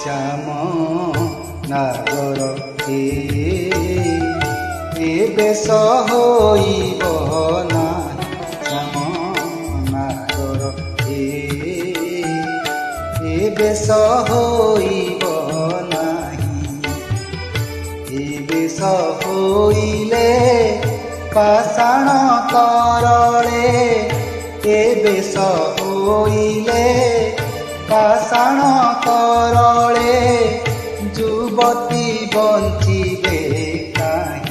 श्याम नागर बेश होइब नाही, श्याम नागर बेश होइब नाही। बेश होइले पाषाण करले, बेश होइले पाषाण करले, युवती बंध